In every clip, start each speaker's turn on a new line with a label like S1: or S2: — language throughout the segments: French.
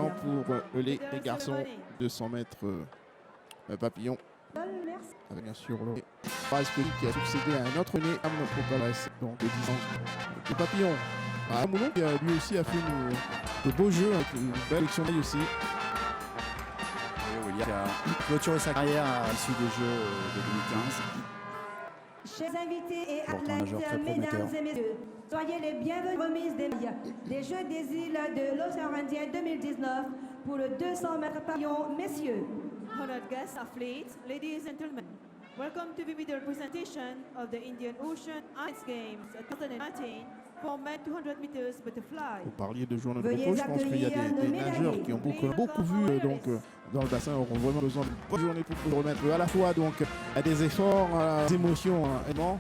S1: maintenant pour les garçons, 200 mètres papillon. Avec bien sûr le Raspoli qui a succédé à un autre né à au Palais, donc de 10 ans. Le papillon. Moulon qui lui aussi a fait de beaux jeux avec une belle élection aussi.
S2: Il a clôturé sa carrière à l'issue des Jeux de 2015.
S3: Chers invités et
S2: athlètes,
S3: mesdames et messieurs, soyez les bienvenus remise des Jeux des îles de l'océan Indien 2019 pour le 200 mètres papillon, messieurs.
S4: Honored guests, athletes, ladies and gentlemen, welcome to the video presentation of the Indian Ocean Ice Games 2019 for men 200 meters butterfly.
S1: Vous parliez de joueurs de repos, je pense qu'il y a des nageurs qui ont beaucoup vu dans le bassin, auront vraiment besoin de bonne journée pour se remettre à la fois donc à des efforts, des émotions énormes.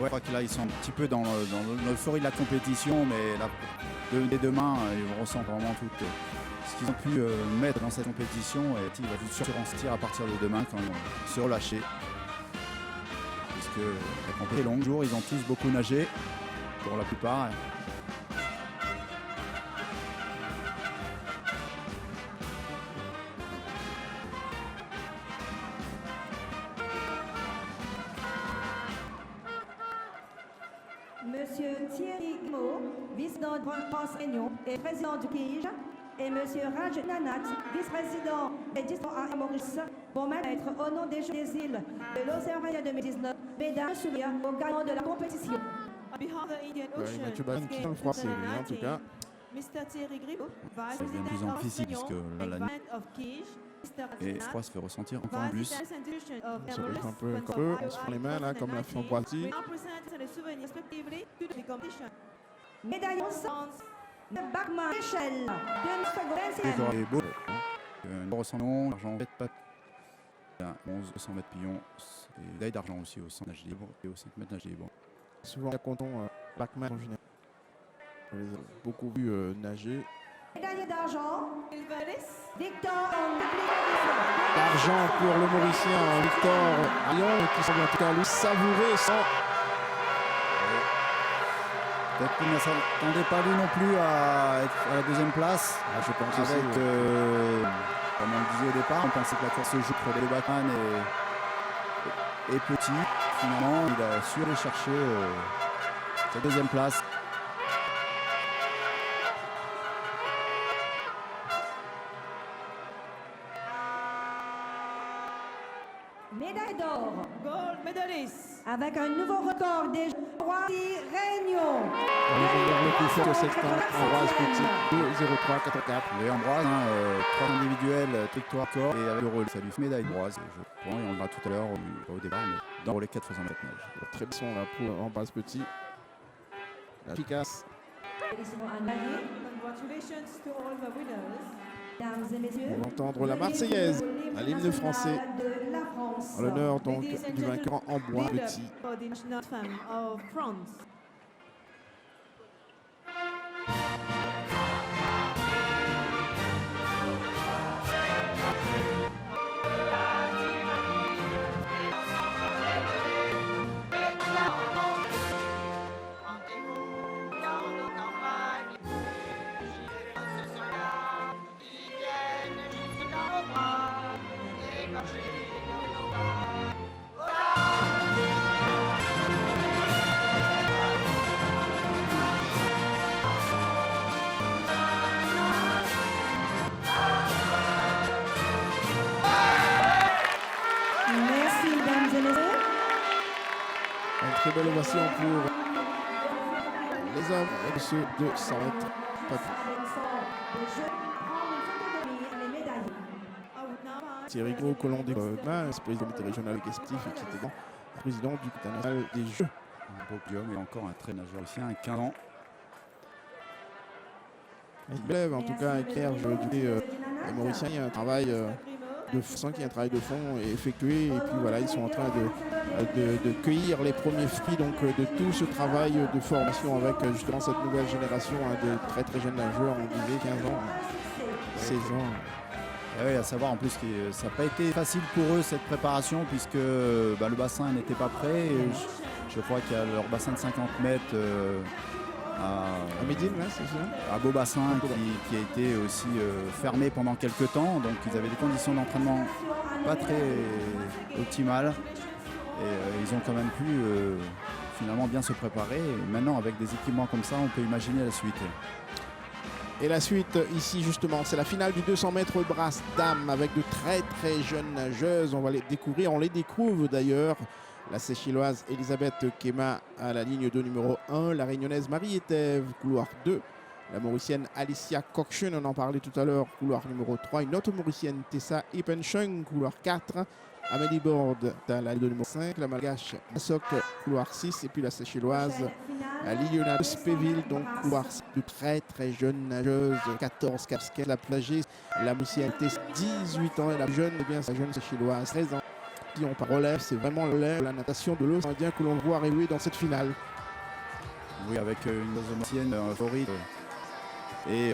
S2: Ouais, je crois que là ils sont un petit peu dans l'euphorie de la compétition, mais là, dès demain ils ressentent vraiment tout ce qu'ils ont pu mettre dans cette compétition, et il va tout surenchir à partir de demain quand ils vont se relâcher. Puisque la compétition est longue, jour, ils ont tous beaucoup nagé, pour la plupart.
S3: Monsieur Thierry Guimau, vice-président de France Réunion et président du CIGE, et Monsieur Raj Nanat, vice-président des districts à Maurice, vont mettre au nom des Jeux des îles de l'océan Indien 2019, mesdames, sourire au gagnant de la compétition.
S4: On behalf of the Indian Ocean
S1: Mathieu Balin qui le français, en tout cas.
S4: Mr. Thierry Grimaud,
S2: Ça devient de plus en plus difficile puisque là, la nuit et le froid se fait ressentir encore plus.
S1: Ça peut être un peu, on se prend les mains là comme l'a fait en Boiti.
S3: Médaillon de Bachmann, Michel, 2 secondes.
S2: C'est beau. Nous ressentons l'argent 7 pattes. 11 200 mètres pillon. Et médaille d'argent aussi au 100 nage libre et au 5 mètres nage libre.
S1: Souvent, comptons Bachmann en général. On les a beaucoup vu nager.
S3: Médaille d'argent, Victor
S1: D'argent pour le Mauricien Victor Lyon qui semble en tout cas lui savourer son.
S2: Peut-être qu'il ne s'attendait pas lui non plus à être à la deuxième place.
S1: Je pense
S2: avec,
S1: aussi.
S2: comme on le disait au départ, on pensait que la course se joue pour le Bachmann est petit. Finalement, il a su aller chercher sa deuxième place.
S3: Médaille d'or.
S4: Gold medalist.
S3: Avec un nouveau record des Jeux Réunion.
S1: Le plus fort de cette Ambroise Petit, 2-0-3-4-4.
S2: Et Ambroise, 3 individuels, victoire corps et avec le relais. Ça lui fait médaille Ambroise, je crois, et on le verra tout à l'heure au départ, mais dans le relais 4 x 100 mètres nage.
S1: Très bien là pour Ambroise Petit. Efficace.
S4: Congratulations to all the winners.
S3: Mesdames et messieurs,
S1: On va entendre la Marseillaise à l'hymne français.
S3: de la France.
S1: En l'honneur donc
S4: Ladies and
S1: du vainqueur Ambroise
S4: gentlemen,
S1: Petit.
S4: for the national anthem of France.
S3: Merci, mesdames et messieurs.
S1: Une très belle ovation pour les hommes et ceux de 100 mètres. Thierry Gros, colon des président du comité régional exécutif et qui était également président du comité national des Jeux.
S2: Un beau podium et encore un très nageur ici, un 15 ans.
S1: Il lève en tout cas avec Serge du Mauricien, il y a un travail de fond, qui est un travail de fond effectué et puis voilà, ils sont en train de cueillir les premiers fruits donc de tout ce travail de formation avec justement cette nouvelle génération de très très jeunes nageurs, on disait 15 ans, 16 ans.
S2: Et oui, à savoir en plus que ça n'a pas été facile pour eux cette préparation puisque le bassin n'était pas prêt. Et je crois qu'il y a leur bassin de 50 mètres
S1: À Médine, là, c'est ça.
S2: À Beaubassin, qui a été aussi fermé pendant quelques temps. Donc ils avaient des conditions d'entraînement pas très optimales. Et ils ont quand même pu finalement bien se préparer. Et maintenant, avec des équipements comme ça, on peut imaginer la suite.
S1: Et la suite, ici justement, c'est la finale du 200 mètres brasse dames avec de très très jeunes nageuses. On va les découvrir, on les découvre d'ailleurs. La Séchilloise Elisabeth Kema à la ligne de numéro 1, la Réunionnaise Marie-Éthève, couloir 2, la Mauricienne Alicia Kokchen, on en parlait tout à l'heure, couloir numéro 3, une autre Mauricienne Tessa Ipenchung, couloir 4, Amélie Borde à la ligne de numéro 5, la Malgache Massok, couloir 6, et puis la Séchilloise Liliana Spéville, donc couloir 6, de très très jeune nageuse, 14 casquettes, la plagée, la Mauricienne Tessa, 18 ans, et la plus jeune, eh bien, sa jeune Séchilloise, 13 ans. On par relève, c'est vraiment la natation de l'océan Indien que l'on voit arriver dans cette finale.
S2: Oui, avec une ancienne favorite et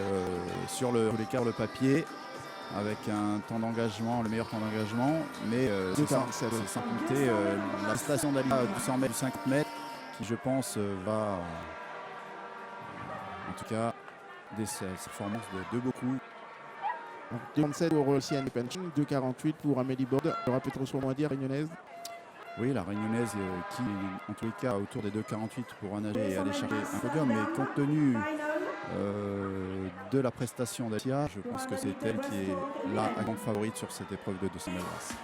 S2: sur le papier, avec un temps d'engagement, le meilleur temps d'engagement, mais c'est sans compter la station d'Alima du 100 mètres, du 50 mètres, qui je pense va, en tout cas, des performances de beaucoup.
S1: 2,47 pour Sienne Penching, 2,48 pour Amélie Borde. Il y aura peut-être son mot à dire, Réunionnaise.
S2: Oui, la Réunionnaise qui, en tous les cas, autour des 2,48 pour nager et aller chercher un podium. Mais compte tenu de la prestation d'Alicia, je pense que c'est elle qui est la grande favorite sur cette épreuve de 200 mètres brasse.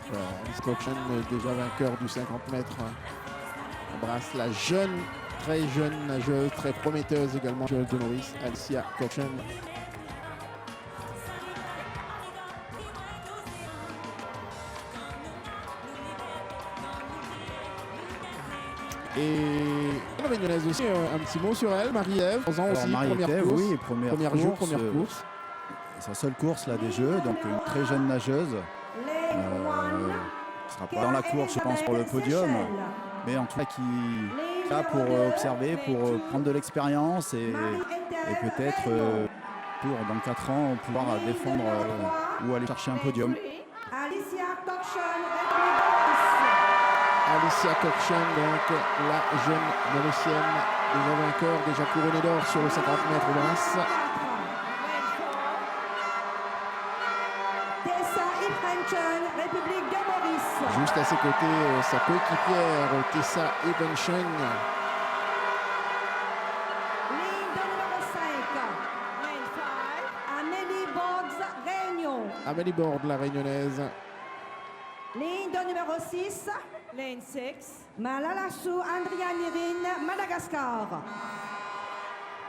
S1: Alice Kokchen, déjà vainqueur du 50 mètres brasse. La jeune, très jeune nageuse, très prometteuse également, de Maurice, Alicia Kokchen. Et la Réunionnaise aussi, un petit mot sur elle, Marie-Ève, 11 ans aussi, première course.
S2: Oui, première
S1: course.
S2: Sa seule course là des Jeux, donc une très jeune nageuse. Qui sera pas dans la course, je pense, pour le podium, mais en tout cas qui est là pour observer, pour prendre de l'expérience et peut-être pour dans 4 ans pouvoir défendre ou aller chercher un podium.
S1: Alicia Kokchen, donc la jeune Mauricienne, déjà vainqueur, déjà couronnée d'or sur le 50 mètres brasse.
S3: Tessa Ipenchung, République de Maurice.
S1: Juste à ses côtés, sa coéquipière Tessa Ipenchung.
S3: Ligne de numéro 5.
S4: Lane 5.
S3: Amélie Borde, Réunion.
S1: Amélie Borde, la Réunionnaise.
S3: Ligne de numéro 6.
S4: Lane 6.
S3: Malalassou Andrianirine, Madagascar.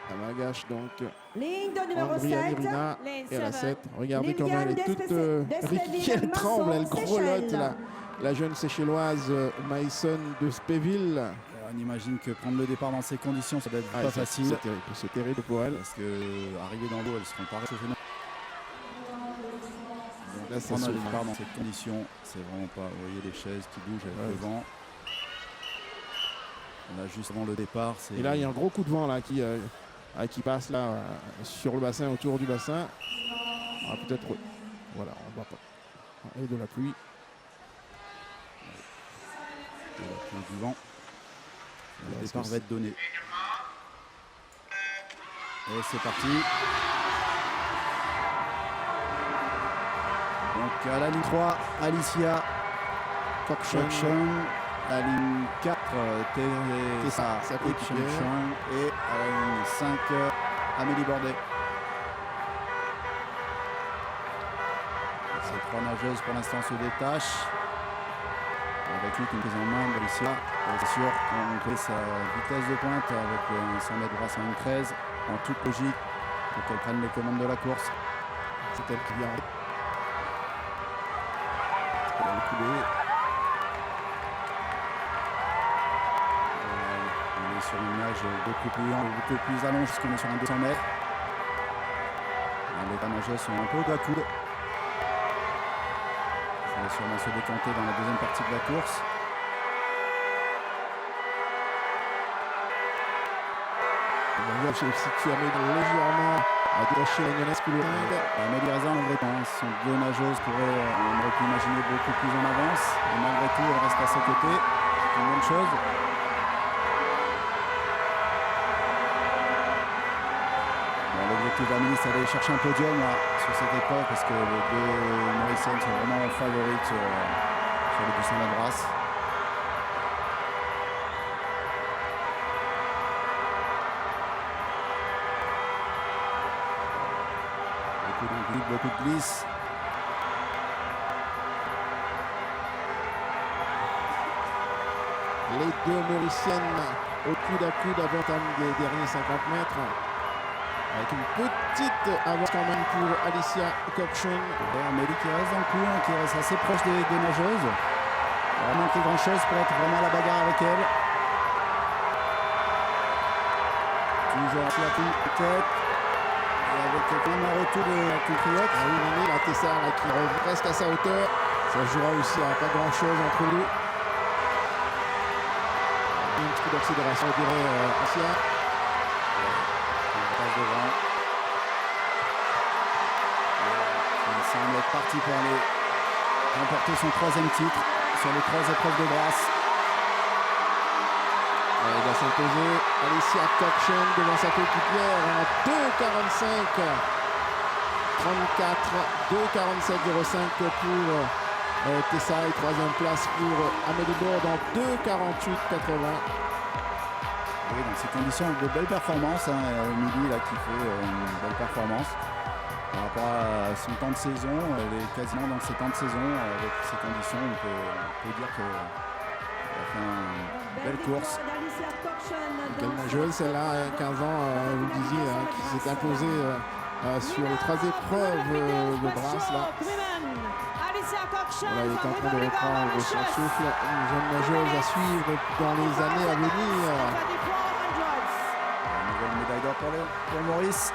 S1: La Malgache, donc.
S3: Ligne de numéro 7.
S1: Andrianirina et la 7. Regardez comment elle est toute
S3: d'Espéville,
S1: elle tremble, elle
S3: Masson,
S1: grelotte,
S3: Seychelles.
S1: la jeune Séchelloise Maïson de Spéville.
S2: On imagine que prendre le départ dans ces conditions, ça doit être pas facile.
S1: C'est terrible pour elle.
S2: Parce que arriver dans l'eau, elles seront pas réchauffées.
S1: Là, c'est
S2: Prendre le
S1: absolument.
S2: départ dans ces conditions, c'est vraiment pas. Vous voyez les chaises qui bougent avec le vent. Là, juste avant le départ, c'est.
S1: Et là, il y a un gros coup de vent là, qui passe là, sur le bassin, autour du bassin. Ah, peut-être. Voilà, on va pas. Et de la pluie.
S2: Du vent. Le départ va être donné. Et c'est parti. Donc à la ligne 3, Alicia Kokchen. À la ligne 4, Tessa Ipenchung. Et à la ligne 5, Amélie Bordet. Ces 3 nageuses pour l'instant se détachent. Avec lui qui est prise en main d'Alicia. C'est sûr qu'on fait sa vitesse de pointe avec 100 mètres brasse en 1,13 en toute logique pour qu'elle prenne les commandes de la course.
S1: C'est elle qui vient. Elle a coulé.
S2: On est sur une nage beaucoup plus allongée puisqu'on est sur un 200 mètres. Les nageuses sont un peu au coude. Ça va sûrement se décanter dans la deuxième partie de la course.
S1: On va voir si tu amènes légèrement à détacher la Lyonnaise plus loin.
S2: Amélie Reza, malgré tout, sont 2 nageuses, on aurait pu imaginer beaucoup plus en avance. Et malgré tout, elle reste à ses côtés. C'est une bonne chose. que Vermelis allait chercher un podium là, sur cette épreuve parce que les deux Mauriciennes sont vraiment favorites sur les 200 mètres brasse. Beaucoup de glisse.
S1: Les deux Mauriciennes au coude à coude avant des derniers 50 mètres. Avec une petite avance quand même pour Alicia Cockshun.
S2: Amélie qui reste dans le coup, qui reste assez proche des nageuses. Il va manquer grand chose pour être vraiment à la bagarre avec elle. Toujours la tête. Avec quand même un retour de la compatriote.
S1: Ah oui, la Tessa là, qui revient presque à sa hauteur. Ça jouera aussi à pas grand chose entre nous. Un petit coup d'accélération, je dirais, Asia.
S2: On passe devant. Il semble être parti pour aller remporter son 3e titre sur les 3 épreuves de brasse.
S1: Elle va s'imposer Alicia Cockshun devant sa coéquipière en 2,45 34, 2,47,05 pour Tessa et 3e place pour Amélie Bourd en 2,48,80.
S2: Oui, dans ces conditions, de belles performances. Amélie là, qui fait une belle performance. Par rapport à son temps de saison, elle est quasiment dans ses temps de saison. Avec ces conditions, on peut dire qu'elle a fait une belle course.
S1: Quelle nageuse, celle-là, 15 ans, vous le disiez, qui s'est imposée sur les 3 épreuves de brasse. Là. Voilà, il est en train de reprendre son souffle. Une jeune nageuse à suivre dans les années à venir.
S2: Une nouvelle médaille d'or pour Maurice.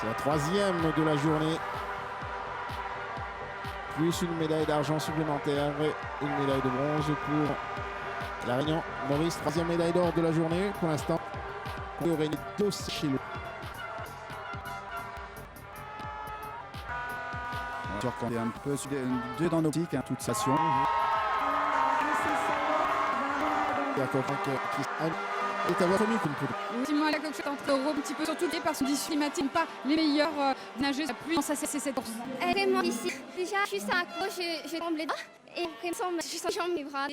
S1: C'est la 3e de la journée. Plus une médaille d'argent supplémentaire et une médaille de bronze pour la Réunion. Maurice, 3e médaille d'or de la journée pour l'instant. Aurélie Dossé-Chelot.
S2: Sûr qu'on est un peu deux dans nos optiques, toute station.
S1: Il y a quelqu'un qui est à votre micro.
S5: Effectivement, la coquette entre euros un petit peu surtout par son conditions climatiques, pas les meilleures nageuses. La pluie, ça c'est cette course.
S6: Vraiment ici, déjà juste à cause, je tremblais et vraiment je sens mes bras.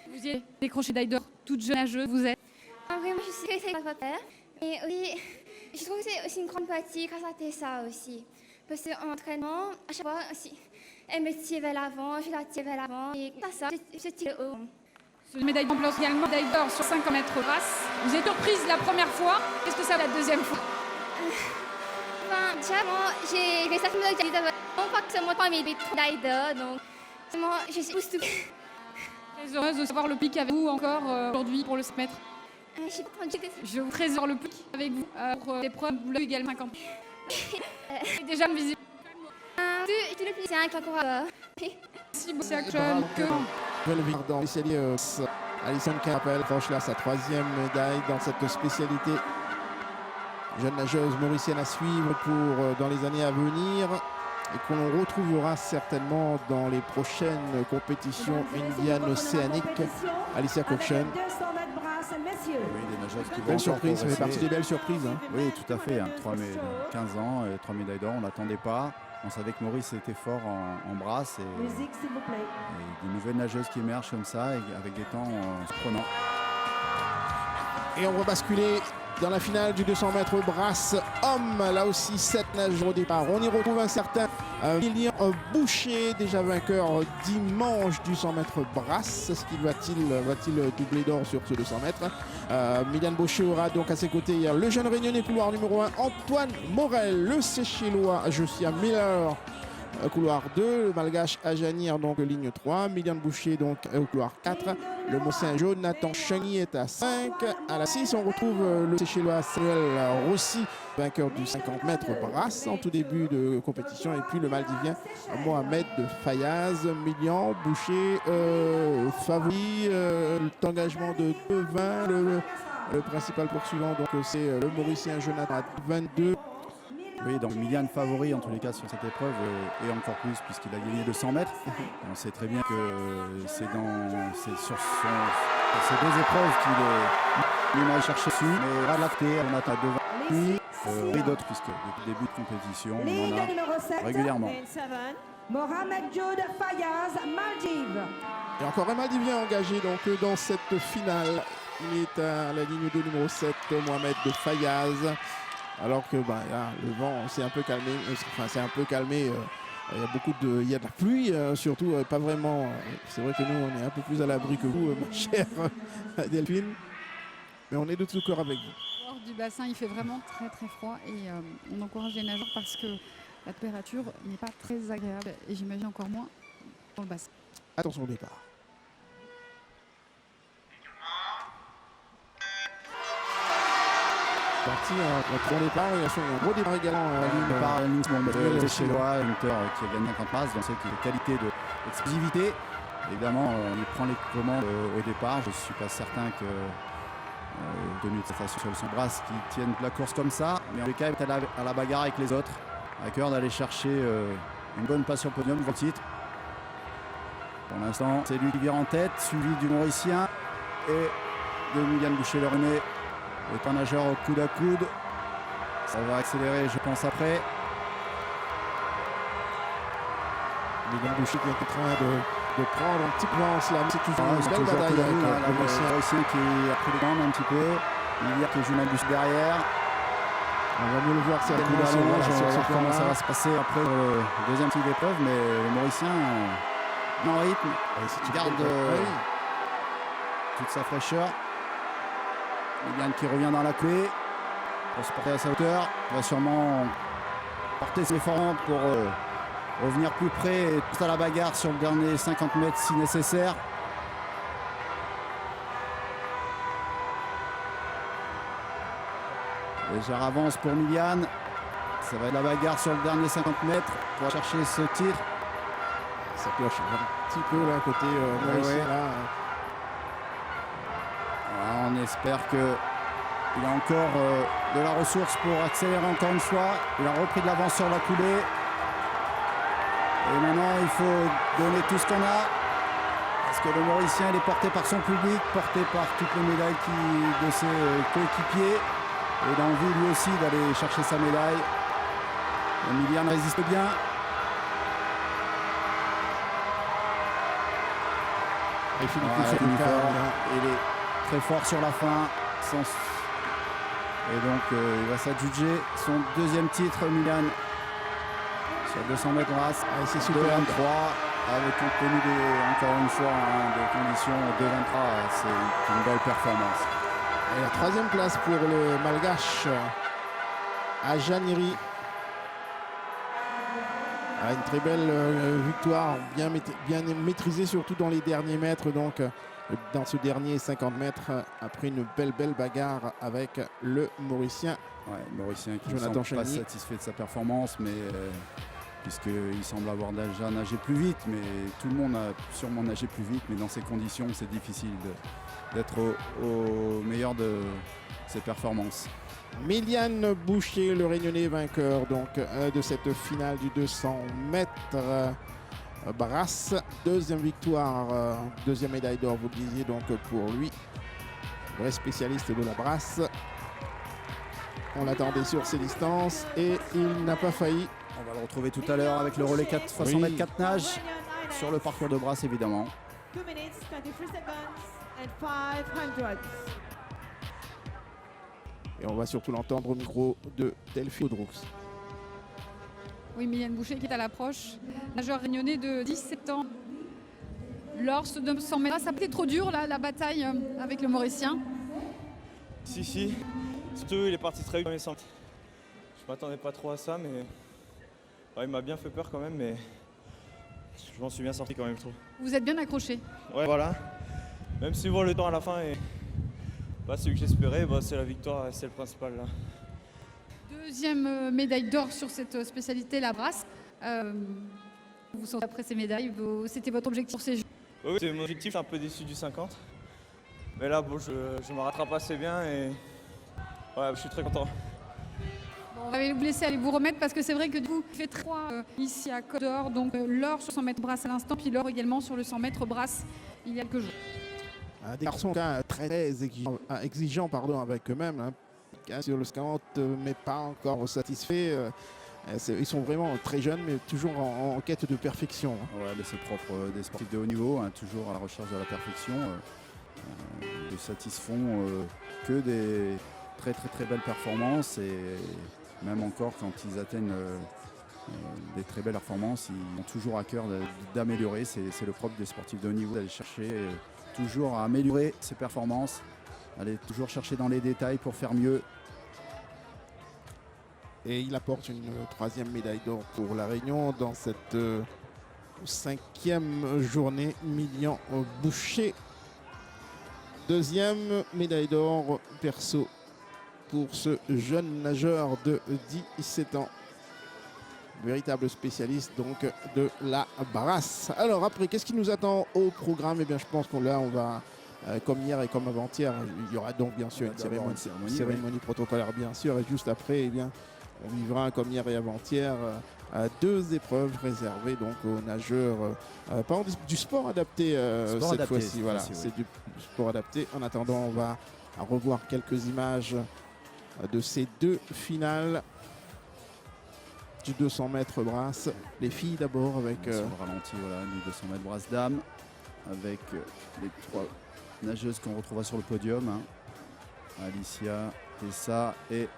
S5: Vous y avez décroché médaille d'or, toute jeune nageuse, vous êtes.
S6: Vraiment, je suis très contente. Et aussi, je trouve que c'est aussi une grande partie grâce à Tessa aussi. Parce qu'en entraînement, à chaque fois aussi, elle me tire vers l'avant, je la tire vers l'avant et ça, je tire haut.
S5: Ce médaille d'or également, médaille d'or sur 50 mètres brasse. Vous êtes surprise la première fois, qu'est-ce que ça va la deuxième fois?
S6: Déjà, moi, j'ai fait ça comme médaille d'or, pas que c'est mon premier médaille d'or, donc vraiment, je suis tout.
S5: Très heureuse de savoir le pic avec vous encore aujourd'hui pour le 5 mètres. Je vous trésore le pic avec vous pour l'épreuve bleue également 50. C'est déjà visible.
S6: Tu le plus un coureur.
S5: Merci beaucoup, Action.
S1: Nouvelle victoire dans l'Isélios. Alison Campbell franchit là sa 3e médaille dans cette spécialité. Jeune nageuse mauricienne à suivre pour dans les années à venir et qu'on retrouvera certainement dans les prochaines compétitions indiennes océaniques. Alicia Cockshun.
S2: Oui, des nageuses qui vont
S1: belle surprise, ça fait
S2: progresser.
S1: partie des belles surprises.
S2: Oui, tout à fait. 15 ans, 3 médailles d'or, on ne l'attendait pas. On savait que Maurice était fort en brasse et des nouvelles nageuses qui émergent comme ça et avec des temps surprenants.
S1: Et on va basculer dans la finale du 200 mètres brasse homme. Là aussi 7 nageurs au départ. On y retrouve un certain William Boucher, déjà vainqueur dimanche du 100 mètres brasse. Est-ce qu'il va-t-il doubler d'or sur ce 200 mètres? Miliane Boucher aura donc à ses côtés hier le jeune réunionnais couloir numéro 1 Antoine Morel, le Séchellois Josia Miller couloir 2, le malgache Ajanir donc ligne 3, Miliane Boucher donc au couloir 4, le Mossin Jonathan Chagny est à 5, à la 6 on retrouve le Séchellois Samuel Rossi, vainqueur du 50 mètres brasse en tout début de compétition, et puis le Maldivien Mohamed Fayaz. Milian Boucher favori, l'engagement de 2,20, le principal poursuivant donc c'est le Mauricien Jonathan à 22.
S2: Oui, donc Milian favori en tous les cas sur cette épreuve et encore plus puisqu'il a gagné 200 mètres. On sait très bien que c'est sur ces deux épreuves qu'il est allé chercher dessus. Mais à l'acté, on attend devant lui et d'autres puisque depuis le début de compétition, on en
S3: Ligne numéro 7,
S2: a régulièrement.
S4: Lane 7.
S3: Mohamed Joud Fayaz, Maldives.
S1: Et encore un Maldivien engagé donc dans cette finale. Il est à la ligne de numéro 7, Mohamed de Fayaz. Alors que là, le vent s'est un peu calmé. Il y a de la pluie, surtout pas vraiment. C'est vrai que nous, on est un peu plus à l'abri que vous, ma chère Delphine. Mais on est de tout cœur avec vous.
S5: Hors du bassin, il fait vraiment très très froid et on encourage les nageurs parce que la température n'est pas très agréable et j'imagine encore moins dans le bassin.
S1: Attention au départ. Parti un bon départ, il y a un gros départ également.
S2: Par le Chélois, Hunter qui a gagné 50 races, donc c'est une qualité d'explosivité. Évidemment, il prend les commandes au départ. Je ne suis pas certain que, tenu de sa façon sur le son brasse, qu'il tienne la course comme ça. Mais en tout cas, il est à la bagarre avec les autres. À cœur d'aller chercher une bonne place sur le podium pour le titre. Pour l'instant, c'est lui qui vient en tête, suivi du Mauricien et de Milian Boucher-Le-René. Le nageur au coude à coude. Ça va accélérer, je pense, après.
S1: Milian Boucher qui est en train de prendre un petit plan là. C'est toujours une belle bataille avec
S2: le Mauricien qui a pris le bande un petit peu. Il y a que Julien Boucher derrière.
S1: On va mieux le voir, c'est
S2: On va voir comment ça va se passer après le deuxième type d'épreuve, mais le Mauricien en rythme, il garde toute sa fraîcheur. Milian qui revient dans la clé pour se porter à sa hauteur. Il va sûrement porter ses efforts pour revenir plus près et tout à la bagarre sur le dernier 50 mètres si nécessaire. Légère avance pour Milian. Ça va être la bagarre sur le dernier 50 mètres pour chercher ce titre.
S1: Ça cloche un petit peu là côté Mauricien.
S2: Voilà, on espère qu'il a encore de la ressource pour accélérer encore une fois. Il a repris de l'avance sur la coulée. Et maintenant, il faut donner tout ce qu'on a. Parce que le Mauricien, il est porté par son public, porté par toutes les médailles de ses coéquipiers. Et il a envie lui aussi d'aller chercher sa médaille. Milian résiste bien.
S1: Et Philippe
S2: il est très fort sur la fin. Et donc il va s'adjuger son deuxième titre, Milian, sur 200 mètres race.
S1: C'est super.
S2: 2,23 avec compte tenu encore une fois des conditions 2,23. C'est une belle performance.
S1: Et la troisième place pour le Malgache à Janiri. Une très belle victoire, bien maîtrisée surtout dans les derniers mètres. Donc dans ce dernier 50 mètres, après une belle bagarre avec le Mauricien.
S2: Ouais, Mauricien qui ne
S1: Jonathan
S2: semble pas
S1: Chagny.
S2: satisfait de sa performance, mais puisqu'il semble avoir déjà nagé plus vite, mais tout le monde a sûrement nagé plus vite, mais dans ces conditions, c'est difficile d'être au meilleur de ses performances.
S1: Milian Boucher, le Réunionnais vainqueur donc de cette finale du 200 mètres brasse. Deuxième victoire, deuxième médaille d'or, vous le disiez donc pour lui, vrai spécialiste de la brasse. On l'attendait sur ses distances et il n'a pas failli.
S2: On va le retrouver tout à l'heure avec le relais 400 mètres 4 nages sur le parcours de brasse évidemment.
S4: 2 minutes, 23 seconds and 500.
S1: Et on va surtout l'entendre au micro de Delphine Audroux.
S5: Oui, Milian Boucher qui est à l'approche. Nageur réunionnais de 17 ans. Lors de 200 mètres, ça a été trop dur là, la bataille avec le Mauricien.
S7: Si. Surtout, il est parti très vite dans les centres. Je m'attendais pas trop à ça, mais il m'a bien fait peur quand même, mais je m'en suis bien sorti quand même, je trouve.
S5: Vous êtes bien accroché.
S7: Ouais, voilà. Même si le temps à la fin est pas celui que j'espérais, c'est la victoire, c'est le principal là.
S5: Deuxième médaille d'or sur cette spécialité, la brasse. Vous sentez après ces médailles, c'était votre objectif pour ces Jeux?
S7: Oui, c'est mon objectif, je suis un peu déçu du 50. Mais là, je me rattrape assez bien et je suis très content.
S5: Bon, On va vous laisser aller vous remettre parce que c'est vrai que du coup, il fait 3 ici à Côte d'Or. Donc l'or sur 100 mètres brasse à l'instant, puis l'or également sur le 100 mètres brasse il y a quelques jours.
S1: Des garçons très exigeants avec eux-mêmes. Hein. Sur le 50, mais pas encore satisfaits. Ils sont vraiment très jeunes, mais toujours en quête de perfection.
S2: Ouais, mais c'est propre des sportifs de haut niveau, hein, toujours à la recherche de la perfection. Ils ne satisfont que des très belles performances, et même encore quand ils atteignent des très belles performances, ils ont toujours à cœur d'améliorer. C'est le propre des sportifs de haut niveau, d'aller chercher toujours à améliorer ses performances, aller toujours chercher dans les détails pour faire mieux.
S1: Et il apporte une 3e médaille d'or pour La Réunion dans cette 5e journée. Milian Boucher. 2e médaille d'or perso pour ce jeune nageur de 17 ans. Véritable spécialiste donc de la brasse. Alors après, qu'est-ce qui nous attend au programme? Eh bien, je pense qu'on va, comme hier et comme avant-hier, il y aura donc bien sûr une cérémonie protocolaire, bien sûr. Et juste après, eh bien, on vivra comme hier et avant-hier 2 épreuves réservées donc aux nageurs, du sport adapté cette fois-ci. Voilà, c'est du sport adapté. En attendant, on va revoir quelques images de ces 2 finales du 200 mètres brasse. Les filles d'abord avec
S2: sur le ralenti, voilà, du 200 mètres brasse dames, avec les 3 nageuses qu'on retrouvera sur le podium, hein. Alicia, Tessa et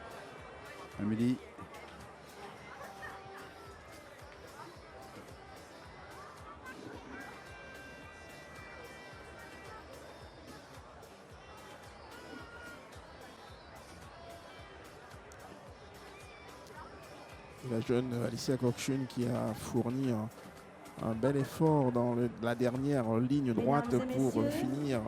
S2: Amélie.
S1: La jeune Alicia Kokchun qui a fourni un bel effort dans la dernière ligne droite pour finir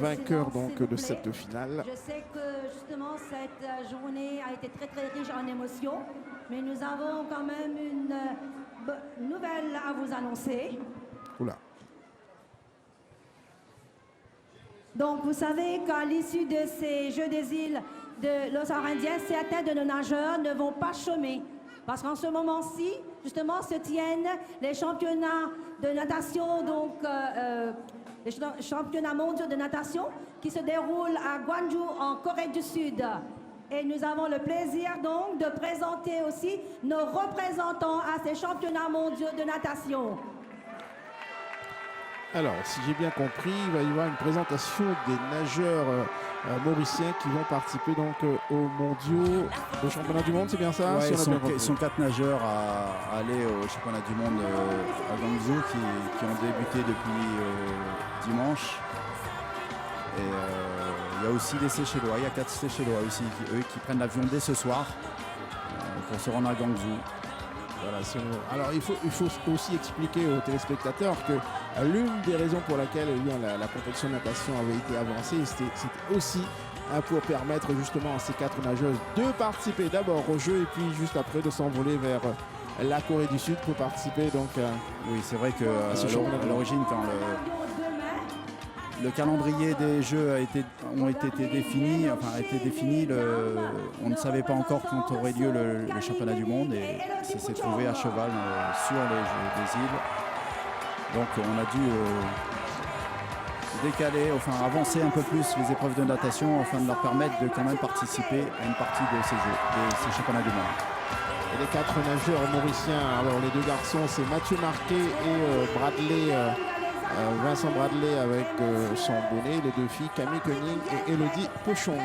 S1: vainqueur donc de cette finale.
S3: Je sais que justement cette journée a été très riche en émotions, mais nous avons quand même une nouvelle à vous annoncer.
S1: Oula.
S3: Donc vous savez qu'à l'issue de ces Jeux des îles de l'océan Indien, certains de nos nageurs ne vont pas chômer. Parce qu'en ce moment-ci, justement, se tiennent les championnats de natation, donc les championnats mondiaux de natation qui se déroulent à Gwangju en Corée du Sud. Et nous avons le plaisir donc de présenter aussi nos représentants à ces championnats mondiaux de natation.
S1: Alors, si j'ai bien compris, il va y avoir une présentation des nageurs mauriciens qui vont participer donc aux mondiaux, au championnat du monde, c'est bien ça?
S2: Ouais, ils sont 4 nageurs à aller au championnat du monde à Gwangju qui ont débuté depuis dimanche. Et il y a aussi des Seychellois, il y a 4 Seychellois aussi qui prennent l'avion dès ce soir pour se rendre à Gwangju.
S1: Voilà, alors il faut aussi expliquer aux téléspectateurs que l'une des raisons pour laquelle la compétition de natation avait été avancée, c'était aussi pour permettre justement à ces 4 nageuses de participer d'abord au jeu et puis juste après de s'envoler vers la Corée du Sud pour participer donc
S2: oui, c'est vrai que à l'origine, quand le calendrier des Jeux a été défini, on ne savait pas encore quand aurait lieu le championnat du monde, et ça s'est trouvé à cheval sur les Jeux des îles. Donc on a dû avancer un peu plus les épreuves de natation afin de leur permettre de quand même participer à une partie de ces Jeux, de ces championnats du monde.
S1: Et les 4 nageurs mauriciens, alors les 2 garçons, c'est Mathieu Marquet et Bradley. Vincent Bradley avec son bonnet, les 2 filles Camille Koenig et Elodie Pochon.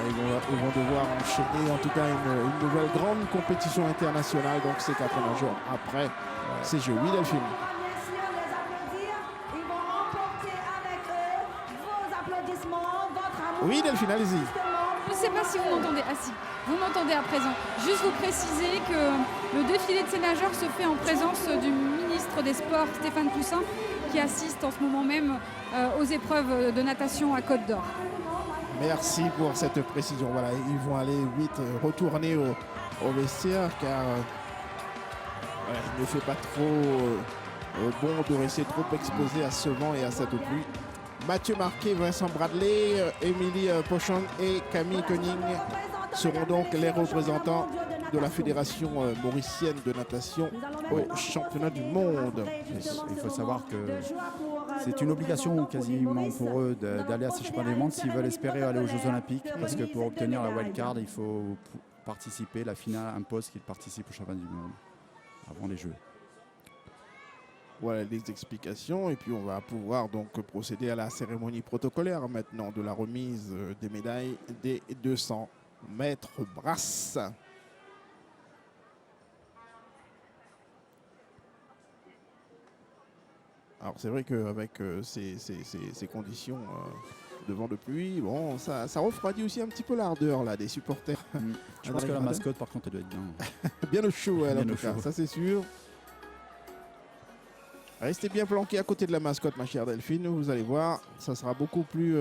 S1: Ils vont devoir enchaîner en tout cas une nouvelle grande compétition internationale, donc ces 4 nageurs après ces Jeux. Oui, Delphine. Oui, Delphine, allez-y.
S5: Je ne sais pas si vous m'entendez. Ah si, vous m'entendez à présent. Juste vous préciser que le défilé de ces nageurs se fait en présence du ministre des Sports, Stéphane Toussaint, qui assiste en ce moment même aux épreuves de natation à Côte d'Or.
S1: Merci pour cette précision. Voilà, ils vont aller vite retourner au vestiaire car il ne fait pas trop bon de rester trop exposé à ce vent et à cette pluie. Mathieu Marquet, Vincent Bradley, Émilie Pochon et Camille Koenig seront donc les représentants de la Fédération mauricienne de natation au championnat du monde.
S2: Il faut savoir que c'est une obligation quasiment pour eux d'aller à ces championnats du monde s'ils veulent espérer aller aux Jeux Olympiques, parce que pour obtenir la wildcard, il faut participer. La finale impose qu'ils participent au championnat du monde avant les Jeux.
S1: Voilà les explications et puis on va pouvoir donc procéder à la cérémonie protocolaire maintenant de la remise des médailles des 200 mètres brasse. Alors c'est vrai qu'avec ces conditions de vent de pluie, bon, ça refroidit aussi un petit peu l'ardeur là des supporters.
S2: Je pense que la mascotte par contre elle doit être bien.
S1: Bien au chaud,
S2: Bien
S1: en tout cas, ça c'est sûr. Restez bien planqués à côté de la mascotte, ma chère Delphine. Vous allez voir, ça sera beaucoup plus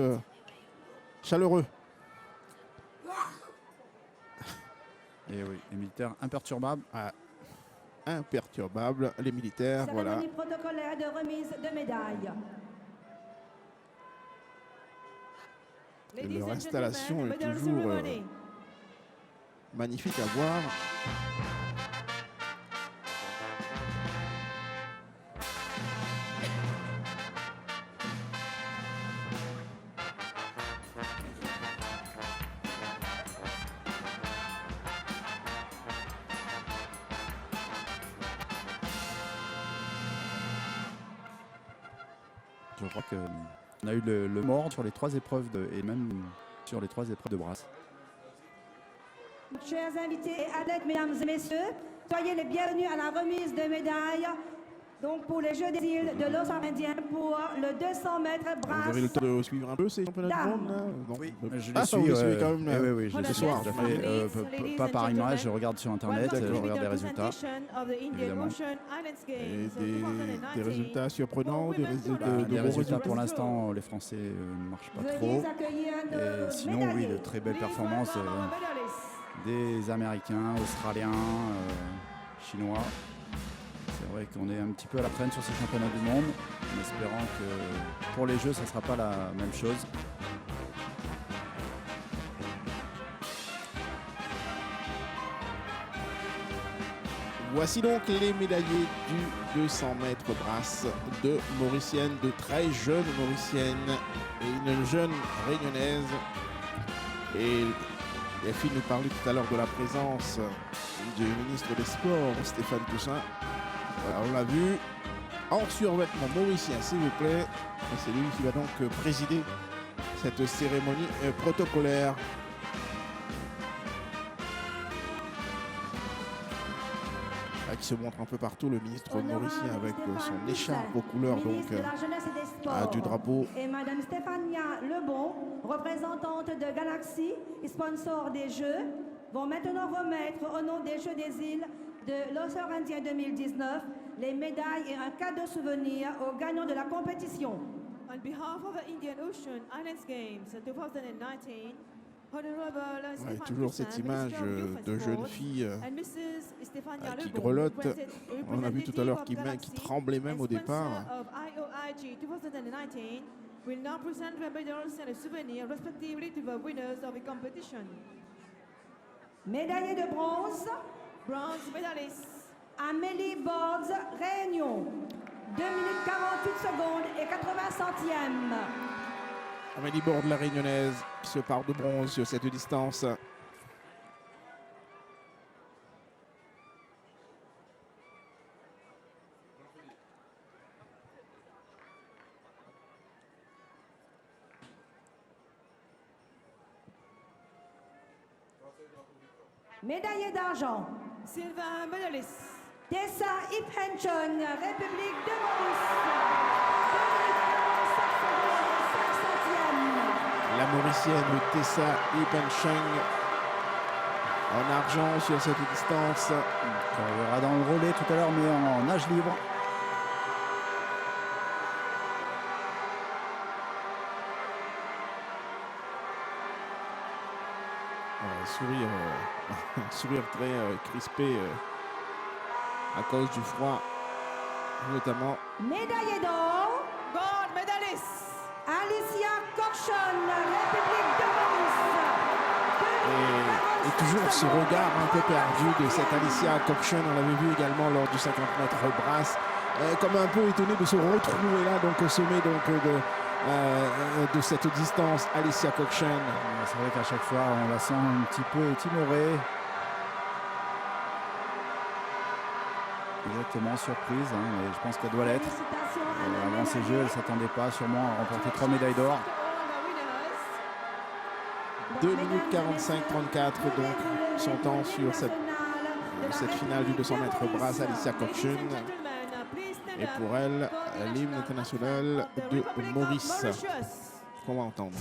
S1: chaleureux.
S2: Et oui, les militaires imperturbables.
S1: Ah, imperturbables, les militaires, voilà.
S3: Cérémonie protocolaire de remise de médailles.
S1: Et
S4: Ladies
S1: leur
S4: and
S1: installation
S4: gentlemen,
S1: est
S4: medal
S1: toujours
S4: ceremony.
S1: magnifique à voir.
S2: Je crois qu'on a eu le mort sur les 3 épreuves et même sur les 3 épreuves de brasse.
S3: Chers invités et athlètes, mesdames et messieurs, soyez les bienvenus à la remise de médailles. Donc pour les Jeux des îles de l'océan Indien pour le 200 mètres
S1: Vous
S3: brasse.
S1: avez le temps de suivre un peu ces championnats du
S3: Dame.
S1: monde là? Non.
S2: Oui, je
S1: Ah,
S2: les suis.
S1: vous les suivez quand même
S2: oui, oui, je les
S1: ce
S2: suis.
S1: soir.
S2: Tout à fait. Pas par image, je regarde sur internet, je regarde les résultats. Évidemment.
S1: Et des résultats surprenants, des
S2: Les
S1: bons
S2: résultats pour l'instant, les Français ne marchent pas trop.
S3: Veuillez accueillir nos
S2: Et sinon, oui,
S3: médaillés.
S2: de très belles performances des Américains, Australiens, Chinois. C'est vrai qu'on est un petit peu à la traîne sur ces championnats du monde, en espérant que pour les Jeux, ça ne sera pas la même chose.
S1: Voici donc les médaillés du 200 mètres brasse, deux Mauriciennes, de très jeunes Mauriciennes et une jeune Réunionnaise. Et les filles nous parlaient tout à l'heure de la présence du ministre des Sports, Stéphane Toussaint. Voilà, on l'a vu en survêtement mauricien, s'il vous plaît. Et c'est lui qui va donc présider cette cérémonie protocolaire. Qui se montre un peu partout, le ministre mauricien avec son écharpe aux couleurs donc du drapeau.
S3: Et Madame Stéphania Lebon, représentante de Galaxy et sponsor des Jeux, vont maintenant remettre au nom des Jeux des îles de l'océan Indien 2019 les médailles et un cadeau souvenir aux gagnants de la compétition.
S4: On behalf of the Indian Ocean Islands Games 2019,
S1: Ouais, toujours cette image de jeune fille qui grelotte. On a vu tout à l'heure qui tremblait même au départ.
S4: Will now present the medals and a souvenir respectively to the winners of the competition.
S3: Médaillé de bronze,
S4: Bronze medalist
S3: Amélie Bordes, Réunion. 2 minutes 48 secondes et 80 centièmes.
S1: Amélie Bordes, la Réunionnaise, qui se part de bronze sur cette distance.
S3: Médaillé d'argent,
S4: Silver medalist
S3: Tessa Iphenchon, République de Maurice. 2 minutes 45 secondes et 5 centièmes.
S1: La Mauricienne Tessa Iphenchon en argent sur cette distance.
S2: On verra dans le relais tout à l'heure, mais en nage libre.
S1: Sourire très crispé à cause du froid, notamment.
S3: Médaillé d'or,
S4: Gold medalist
S3: Alicia Corchon, République de Maurice.
S1: Et toujours ce regard un peu perdu de cette Alicia Cockshon, on l'avait vu également lors du 50 mètres brasse, comme un peu étonné de se retrouver là donc au sommet donc, de cette distance. Alicia Cockshon.
S2: C'est vrai qu'à chaque fois on la sent un petit peu timorée. Exactement, surprise, hein, mais je pense qu'elle doit l'être. Avant ces jeux, elle ne s'attendait pas sûrement à remporter 3 médailles d'or.
S1: 2 minutes 45-34 donc son temps sur cette finale du 200 mètres brasse. Alicia Cockshon. Et pour elle, l'hymne international de Maurice qu'on va entendre.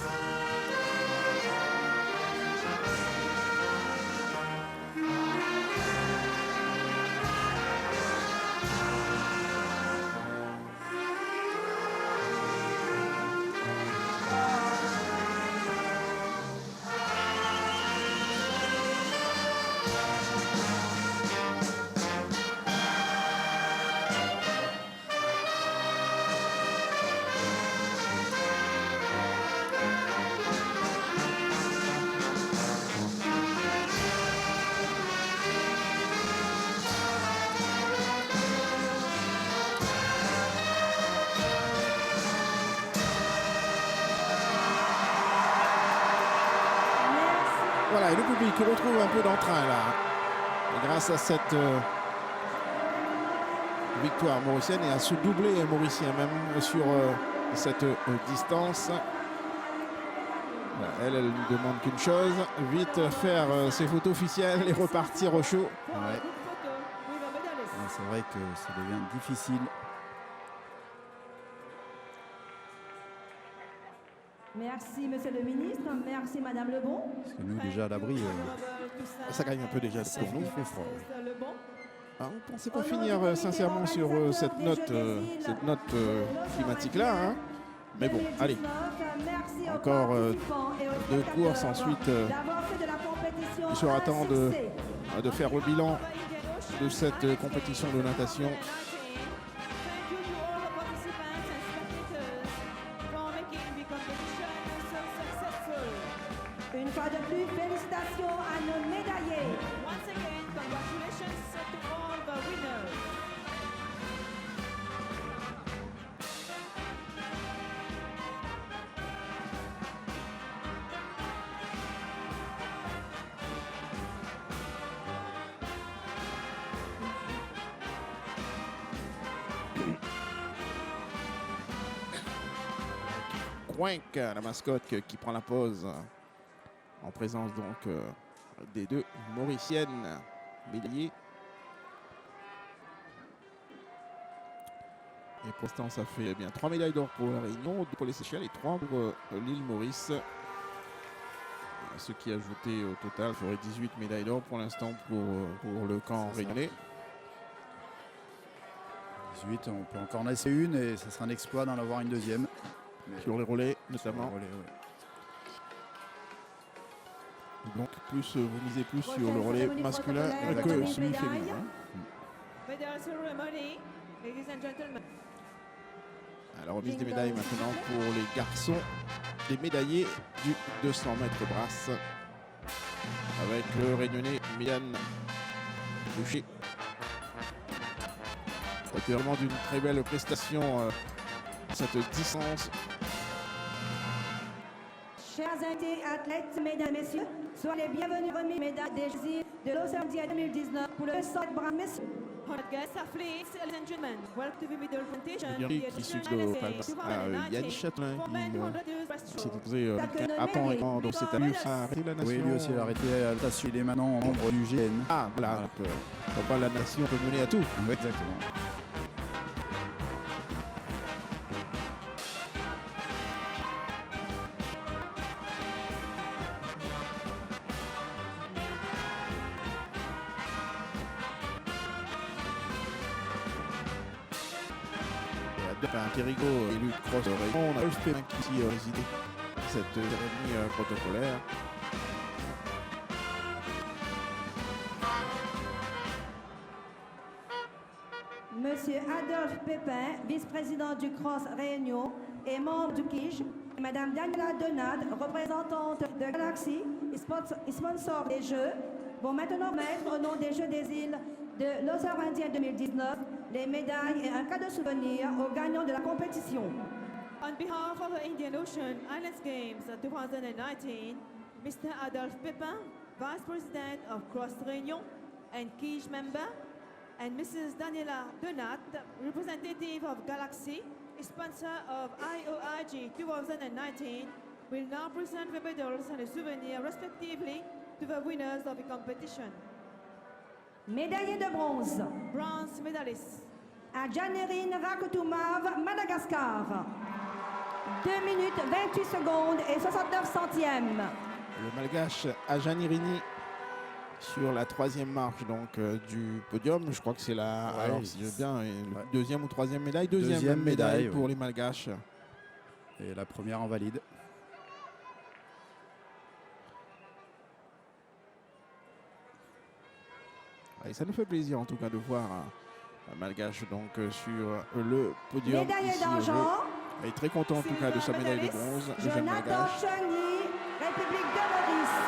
S1: Voilà, et le public retrouve un peu d'entrain là. Et grâce à cette victoire mauricienne et à ce doublé mauricien même sur cette distance. Voilà, elle ne demande qu'une chose, vite faire ses photos officielles et repartir au show. Ouais.
S2: C'est vrai que ça devient difficile.
S3: Merci, monsieur le ministre. Merci, madame Lebon.
S2: Parce que nous, déjà à l'abri,
S1: ça gagne un peu déjà pour nous.
S2: Il fait froid.
S1: Ah, on ne pensait pas finir sincèrement sur cette note climatique-là. Hein. Mais bon, allez. Encore 2 courses ensuite. Il sera temps de faire le bilan de cette compétition de natation.
S3: Une fois de plus, félicitations à nos médaillés.
S4: Once again, congratulations to all the winners.
S1: Quink, la mascotte qui prend la pause en présence donc des 2 mauriciennes médaillées. Et pour l'instant, ça fait bien 3 médailles d'or pour la Réunion, 2 pour les Seychelles et 3 pour l'île Maurice. Ce qui ajouté au total ferait 18 médailles d'or pour l'instant pour le camp réunionnais.
S2: 18, on peut encore en laisser une et ça sera un exploit d'en avoir une deuxième. Mais
S1: sur les relais notamment.
S2: Les relais, ouais.
S1: Donc vous misez plus sur le relais masculin que celui féminin.
S4: Medal ceremony, ladies and gentlemen.
S1: La remise des médailles maintenant pour les garçons, les médaillés du 200 mètres brasse avec le Réunionnais Milan Boucher. C'était vraiment d'une très belle prestation cette distance.
S3: Chers invités, athlètes, mesdames, messieurs, soyez les bienvenus remis médaille des Jeux de l'Océan 2019 pour le 100 bras, messieurs.
S4: Honored guests, athletes, ladies and gentlemen, welcome to the medal presentation.
S1: Qui succède au palmarès à Yann Châtelain qui s'est posé apparemment dans cette année. Ça a arrêté la nation.
S2: Oui, lui aussi il a arrêté la natation. Il est maintenant membre du GN.
S1: Ah, voilà. Pas la nation peut mener à tout.
S2: Oui, exactement.
S1: Périgo élu cross Réunion. On a Ulf Périn qui résidé cette cérémonie protocolaire.
S3: Monsieur Adolphe Pépin, vice-président du Cross Réunion, et membre du KIJ, et Madame Daniela Donade, représentante de Galaxy et sponsor des Jeux, vont maintenant mettre au nom des Jeux des îles de l'Océan Indien 2019 les médailles et un cadeau souvenir aux gagnants de la compétition.
S4: On behalf of the Indian Ocean Islands Games 2019, Mr. Adolphe Pépin, Vice President of Cross Réunion and KIJ member, and Mrs. Daniela Donat, representative of Galaxy, sponsor of IOIG 2019, will now present the medals and a souvenir respectively to the winners of the competition.
S3: Médaillé de bronze,
S4: Bronze medalist,
S3: Adjanerine Rakoutoumave, Madagascar. 2 minutes 28 secondes et 69 centièmes.
S1: Le Malgache Adjanirini sur la 3e marche donc, du podium. Je crois que c'est la
S2: Ouais,
S1: alors, si j'ai bien, deuxième ou troisième médaille. Deuxième médaille pour les Malgaches.
S2: Et la première en valide.
S1: Et ça nous fait plaisir en tout cas de voir un Malgache donc, sur le podium.
S3: Médaillé
S1: ici,
S3: d'argent,
S1: il est très content en tout cas de sa médaille de bronze. Le jeune
S3: Jonathan
S1: Malgache.
S3: Cheny, République de Maurice.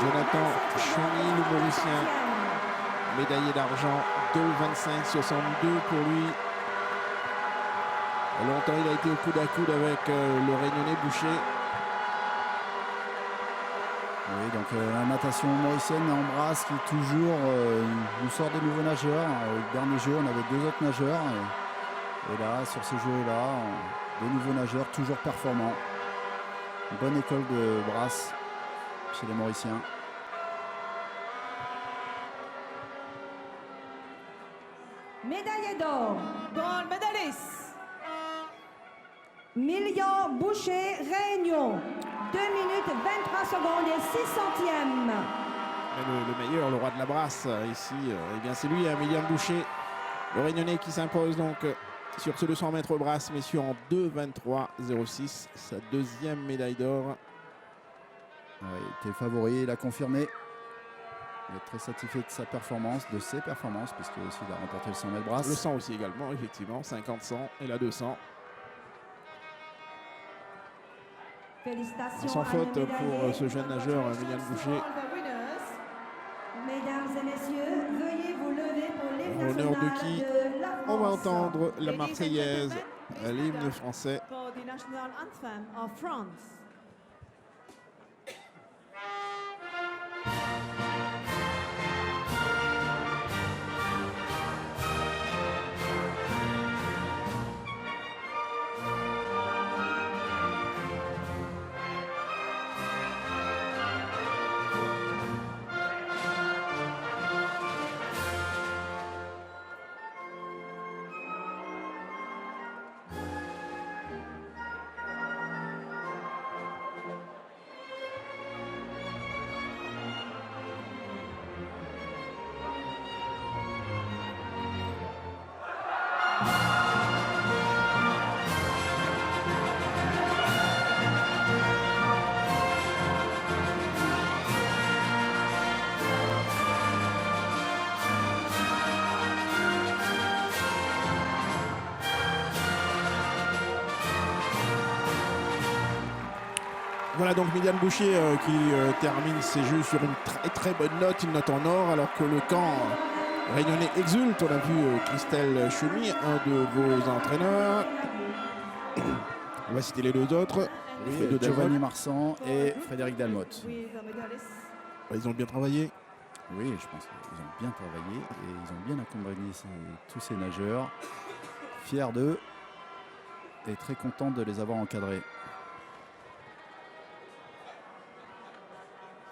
S1: Jonathan Cheny, le Mauricien, médaillé d'argent 2,25,62 pour lui. Longtemps il a été au coude à coude avec le Réunionnais Boucher.
S2: Oui, donc la natation mauricienne en brasse qui toujours nous sort des nouveaux nageurs. Au dernier jeu, on avait 2 autres nageurs. Et là, sur ces jeux-là, de nouveaux nageurs toujours performants. Une bonne école de brasse chez les Mauriciens.
S3: Médaillé d'or,
S4: gold medalist,
S3: Million Boucher, Réunion. 2 minutes 23 secondes et 6 centièmes.
S1: Mais le meilleur, le roi de la brasse ici, eh bien c'est lui, Emilien Boucher, le Réunionnais qui s'impose donc sur ce 200 mètres brasse, messieurs, en 2,23,06, sa 2e médaille d'or.
S2: Ouais, il était favori, il a confirmé. Il est très satisfait de sa performance, de ses performances, puisque aussi il a remporté le 100 mètres brasse.
S1: Le 100 aussi également, effectivement, 50-100 et la 200.
S3: Félicitations
S1: Sans
S3: à
S1: faute
S3: nos
S1: pour
S3: médaillés.
S1: ce jeune nageur, Emilien Boucher.
S4: all the winners.
S3: Mesdames et messieurs, veuillez vous lever pour l'hymne
S1: En l'honneur de
S3: national
S1: qui
S3: de la
S1: on va
S3: France.
S1: entendre la
S4: Ladies and
S1: Marseillaise,
S4: gentlemen,
S1: l'hymne français.
S4: For the national anthem of France.
S1: Voilà donc Emilien Boucher qui termine ses jeux sur une très bonne note, une note en or, alors que le camp réunionnais exulte. On a vu Christelle Chemy, un de vos entraîneurs. On va citer les 2 autres.
S2: Oui,
S1: Fredo
S2: Giovanni
S1: Delmotte.
S2: Marsan et Frédéric Delmotte.
S4: With the medalists.
S1: Ils ont bien travaillé.
S2: Oui, je pense qu'ils ont bien travaillé et ils ont bien accompagné tous ces nageurs. Fiers d'eux et très contents de les avoir encadrés.